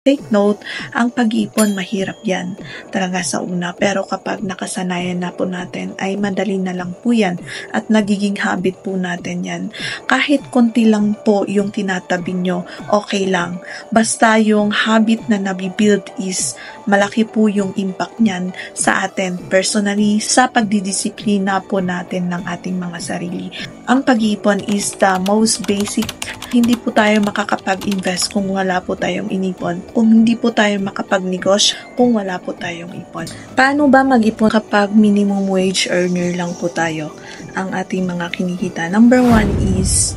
Take note, ang pag-iipon mahirap yan talaga sa una, pero kapag nakasanayan na po natin ay madali na lang po yan at nagiging habit po natin yan. Kahit konti lang po yung tinatabi nyo, okay lang. Basta yung habit na nabibuild is malaki po yung impact niyan sa atin personally sa pagdidisiplina po natin ng ating mga sarili. Ang pag-iipon is the most basic. Hindi po tayo makakapag-invest kung wala po tayong inipon. Kung hindi po tayo makapag-negosyo kung wala po tayong ipon. Paano ba mag-ipon kapag minimum wage earner lang po tayo ang ating mga kinikita? Number 1 is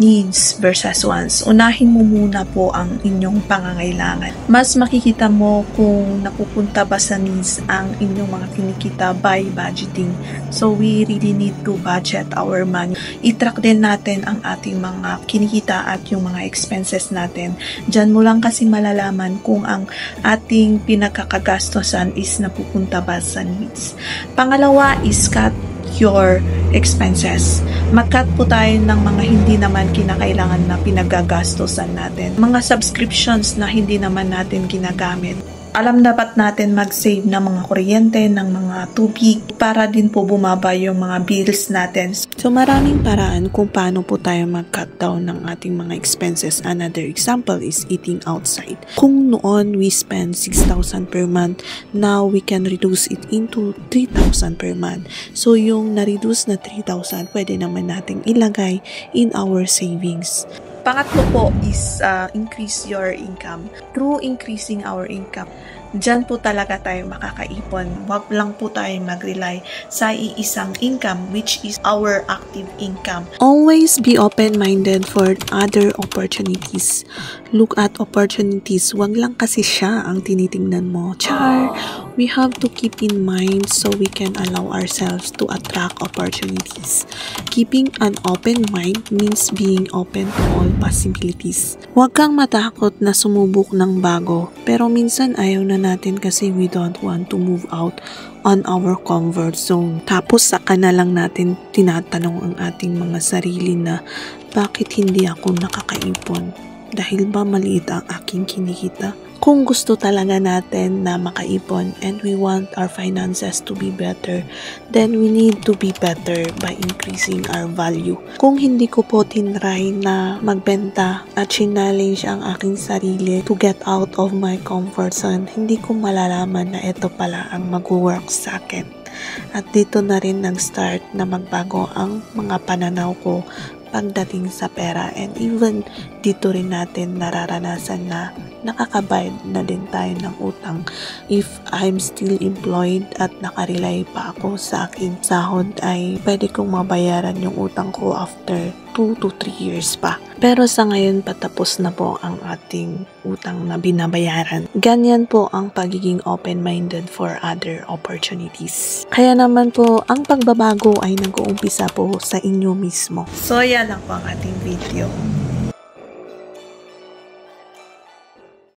needs versus wants. Unahin mo muna po ang inyong pangangailangan. Mas makikita mo kung napupunta ba sa needs ang inyong mga kinikita by budgeting. So, we really need to budget our money. I-track din natin ang ating mga kinikita at yung mga expenses natin. Diyan mo lang kasi malalaman kung ang ating pinagkakagastosan is napupunta ba sa needs. Pangalawa is cut your expenses. Mag-cut po tayo ng mga hindi naman kinakailangan na pinagagastosan natin. Mga subscriptions na hindi naman natin ginagamit. Alam dapat natin mag-save ng mga kuryente, ng mga tubig para din po bumaba yung mga bills natin. So maraming paraan kung paano po tayo mag-cut down ng ating mga expenses. Another example is eating outside. Kung noon we spend 6,000 per month, now we can reduce it into 3,000 per month. So yung na-reduce na 3,000, pwede naman nating ilagay in our savings. Pangatlo po is increase your income. Through increasing our income, dyan po talaga tayo makakaipon. Wag lang po tayo mag-rely sa iisang income, which is our active income. Always be open-minded for other opportunities. Look at opportunities. Wag lang kasi siya ang tinitingnan mo. Char! We have to keep in mind so we can allow ourselves to attract opportunities. Keeping an open mind means being open to all possibilities. Huwag kang matakot na sumubok ng bago, pero minsan ayaw na natin kasi we don't want to move out on our comfort zone. Tapos saka na lang natin tinatanong ang ating mga sarili na bakit hindi ako nakakaipon? Dahil ba maliit ang aking kinikita? Kung gusto talaga natin na makaipon and we want our finances to be better, then we need to be better by increasing our value. Kung hindi ko po tinry na magbenta at challenge ang aking sarili to get out of my comfort zone, hindi ko malalaman na ito pala ang mag-work sa akin. At dito na rin nag-start na magbago ang mga pananaw ko pagdating sa pera, and even dito rin natin nararanasan na nakakabayad na din tayo ng utang. If I'm still employed at nakarely pa ako sa aking sahod, ay pwede kong mabayaran yung utang ko after 2 to 3 years pa. Pero sa ngayon patapos na po ang ating utang na binabayaran. Ganyan po ang pagiging open-minded for other opportunities. Kaya naman po ang pagbabago ay nag-uumpisa po sa inyo mismo. So yan lang po ang ating video.